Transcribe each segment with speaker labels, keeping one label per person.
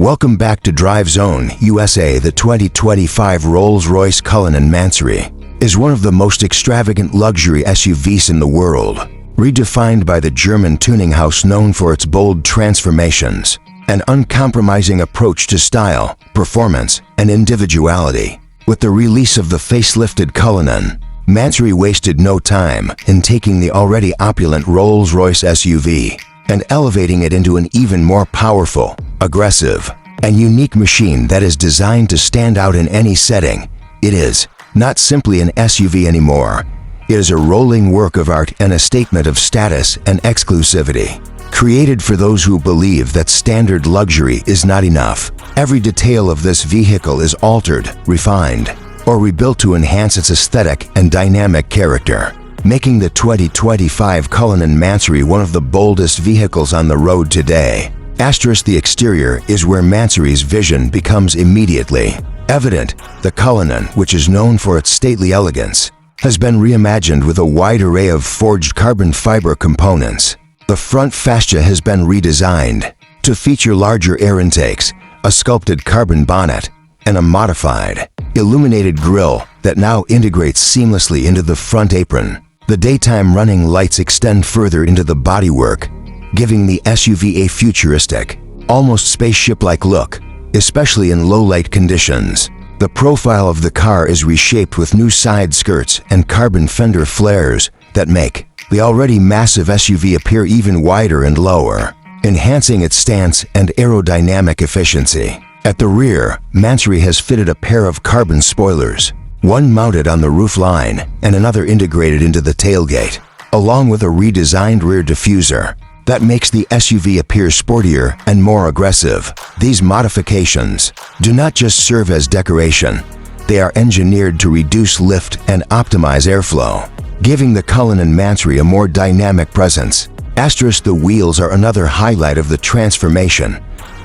Speaker 1: Welcome back to Drive Zone USA. The 2025 Rolls-Royce Cullinan Mansory is one of the most extravagant luxury SUVs in the world, redefined by the German tuning house known for its bold transformations, an uncompromising approach to style, performance, and individuality. With the release of the facelifted Cullinan, Mansory wasted no time in taking the already opulent Rolls-Royce SUV and elevating it into an even more powerful, aggressive, and unique machine that is designed to stand out in any setting. It is not simply an SUV anymore. It is a rolling work of art and a statement of status and exclusivity. Created for those who believe that standard luxury is not enough, every detail of this vehicle is altered, refined, or rebuilt to enhance its aesthetic and dynamic character, making the 2025 Cullinan Mansory one of the boldest vehicles on the road today. The exterior is where Mansory's vision becomes immediately evident. The Cullinan, which is known for its stately elegance, has been reimagined with a wide array of forged carbon fiber components. The front fascia has been redesigned to feature larger air intakes, a sculpted carbon bonnet, and a modified, illuminated grille that now integrates seamlessly into the front apron. The daytime running lights extend further into the bodywork, giving the SUV a futuristic, almost spaceship-like look, especially in low-light conditions. The profile of the car is reshaped with new side skirts and carbon fender flares that make the already massive SUV appear even wider and lower, enhancing its stance and aerodynamic efficiency. At the rear, Mansory has fitted a pair of carbon spoilers, one mounted on the roof line and another integrated into the tailgate, along with a redesigned rear diffuser that makes the SUV appear sportier and more aggressive. These modifications do not just serve as decoration, they are engineered to reduce lift and optimize airflow, giving the Cullinan Mansory a more dynamic presence. The wheels are another highlight of the transformation.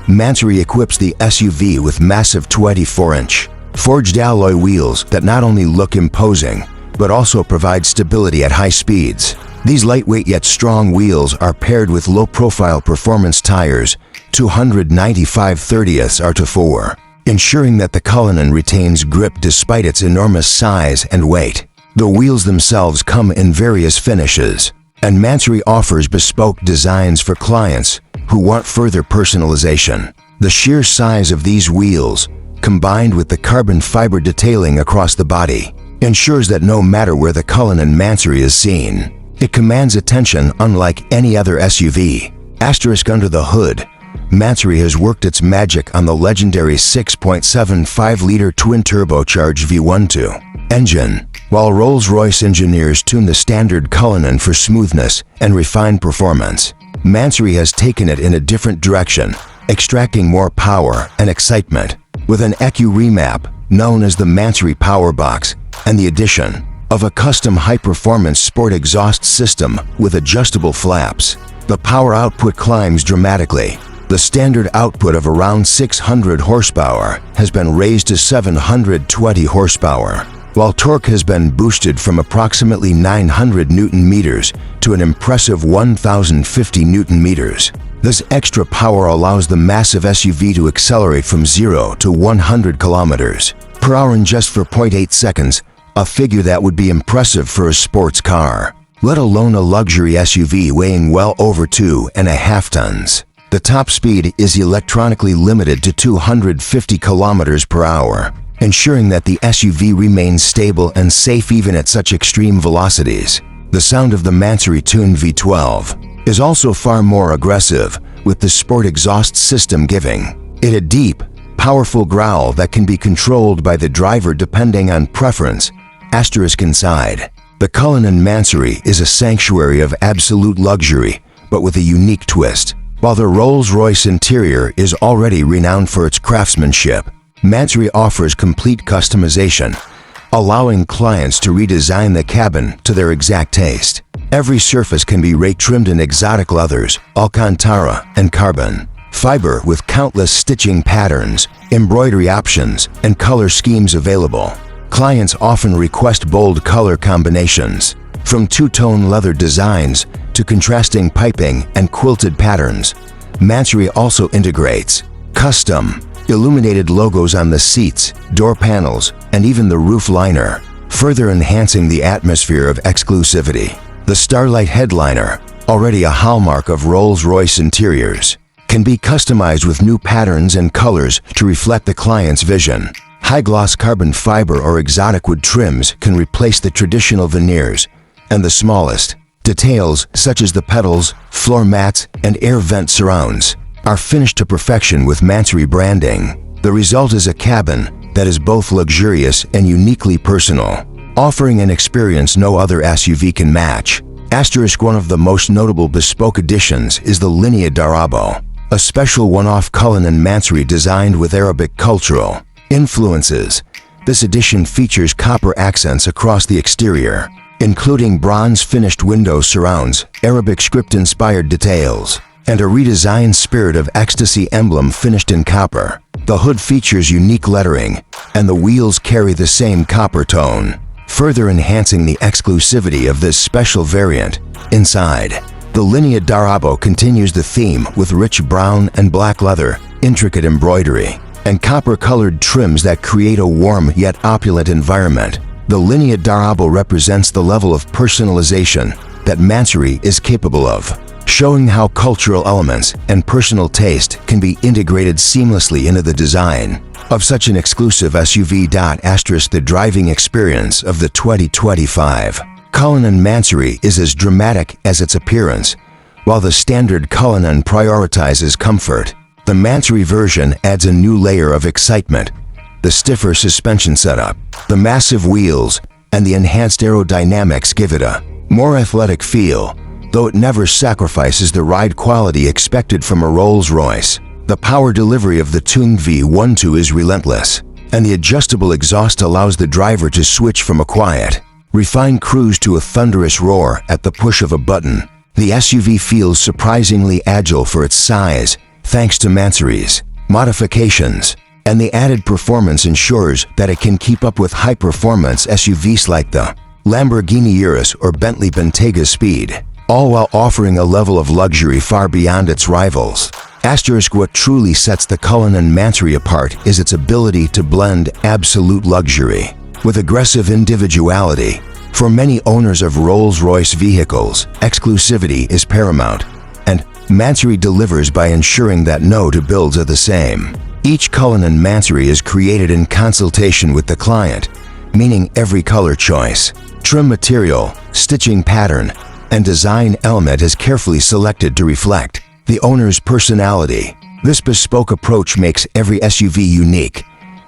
Speaker 1: Mansory equips the SUV with massive 24-inch forged alloy wheels that not only look imposing, but also provide stability at high speeds. These lightweight yet strong wheels are paired with low-profile performance tires, 295/30ths R/4, ensuring that the Cullinan retains grip despite its enormous size and weight. The wheels themselves come in various finishes, and Mansory offers bespoke designs for clients who want further personalization. The sheer size of these wheels, combined with the carbon fiber detailing across the body, ensures that no matter where the Cullinan Mansory is seen, it commands attention unlike any other SUV. Under the hood, Mansory has worked its magic on the legendary 6.75-liter twin-turbocharged V12 engine. While Rolls-Royce engineers tune the standard Cullinan for smoothness and refined performance, Mansory has taken it in a different direction, extracting more power and excitement. With an EQ remap known as the Mansory Power Box and the addition of a custom high-performance sport exhaust system with adjustable flaps, the power output climbs dramatically. The standard output of around 600 horsepower has been raised to 720 horsepower, while torque has been boosted from approximately 900 Newton-meters to an impressive 1,050 Newton-meters. This extra power allows the massive SUV to accelerate from 0 to 100 kilometers per hour in just 4.8 seconds, a figure that would be impressive for a sports car, let alone a luxury SUV weighing well over 2.5 tons. The top speed is electronically limited to 250 kilometers per hour, ensuring that the SUV remains stable and safe even at such extreme velocities. The sound of the Mansory tuned V12 is also far more aggressive, with the sport exhaust system giving it a deep, powerful growl that can be controlled by the driver depending on preference. Inside, the Cullinan Mansory is a sanctuary of absolute luxury, but with a unique twist. While the Rolls-Royce interior is already renowned for its craftsmanship, Mansory offers complete customization, allowing clients to redesign the cabin to their exact taste. Every surface can be ray-trimmed in exotic leathers, Alcantara, and carbon fiber with countless stitching patterns, embroidery options, and color schemes available. Clients often request bold color combinations, from two-tone leather designs to contrasting piping and quilted patterns. Mansory also integrates Custom, illuminated logos on the seats, door panels, and even the roof liner, further enhancing the atmosphere of exclusivity. The Starlight headliner, already a hallmark of Rolls-Royce interiors, can be customized with new patterns and colors to reflect the client's vision. High-gloss carbon fiber or exotic wood trims can replace the traditional veneers, and the smallest details, such as the pedals, floor mats, and air vent surrounds, are finished to perfection with Mansory branding. The result is a cabin that is both luxurious and uniquely personal, offering an experience no other SUV can match. One of the most notable bespoke additions is the Linea D'Arabo, a special one-off Cullinan Mansory designed with Arabic cultural influences. This edition features copper accents across the exterior, including bronze-finished window surrounds, Arabic script-inspired details, and a redesigned Spirit of Ecstasy emblem finished in copper. The hood features unique lettering, and the wheels carry the same copper tone, further enhancing the exclusivity of this special variant. Inside, the Linea D'Arabo continues the theme with rich brown and black leather, intricate embroidery, and copper-colored trims that create a warm yet opulent environment. The Linea D'Arabo represents the level of personalization that Mansory is capable of, showing how cultural elements and personal taste can be integrated seamlessly into the design of such an exclusive SUV. The driving experience of the 2025 Cullinan Mansory is as dramatic as its appearance. While the standard Cullinan prioritizes comfort, the Mansory version adds a new layer of excitement. The stiffer suspension setup, the massive wheels, and the enhanced aerodynamics give it a more athletic feel, though it never sacrifices the ride quality expected from a Rolls-Royce. The power delivery of the tuned V12 is relentless, and the adjustable exhaust allows the driver to switch from a quiet, refined cruise to a thunderous roar at the push of a button. The SUV feels surprisingly agile for its size, thanks to Mansory's modifications, and the added performance ensures that it can keep up with high-performance SUVs like the Lamborghini Urus or Bentley Bentayga Speed, all while offering a level of luxury far beyond its rivals. What truly sets the Cullinan Mansory apart is its ability to blend absolute luxury with aggressive individuality. For many owners of Rolls-Royce vehicles, exclusivity is paramount, and Mansory delivers by ensuring that no two builds are the same. Each Cullinan Mansory is created in consultation with the client, meaning every color choice, trim material, stitching pattern, and design element is carefully selected to reflect the owner's personality. This bespoke approach makes every SUV unique,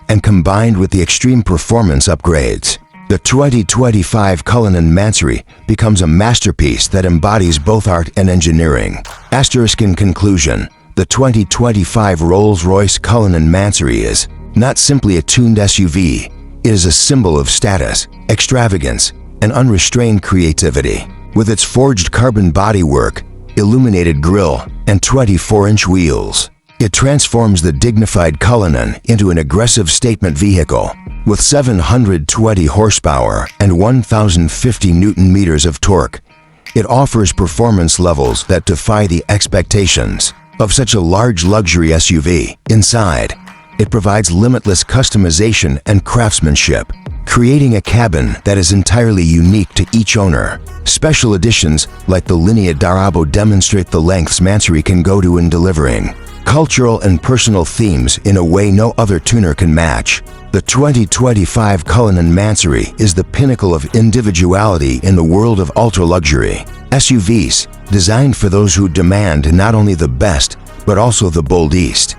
Speaker 1: and combined with the extreme performance upgrades, the 2025 Cullinan Mansory becomes a masterpiece that embodies both art and engineering. In conclusion, the 2025 Rolls-Royce Cullinan Mansory is not simply a tuned SUV, it is a symbol of status, extravagance, and unrestrained creativity. With its forged carbon bodywork, illuminated grille, and 24-inch wheels, it transforms the dignified Cullinan into an aggressive statement vehicle. With 720 horsepower and 1,050 Newton-meters of torque, it offers performance levels that defy the expectations of such a large luxury SUV. Inside, it provides limitless customization and craftsmanship, creating a cabin that is entirely unique to each owner. Special editions like the Linea D'Arabo demonstrate the lengths Mansory can go to in delivering cultural and personal themes in a way no other tuner can match. The 2025 Cullinan Mansory is the pinnacle of individuality in the world of ultra-luxury SUVs, designed for those who demand not only the best, but also the boldest.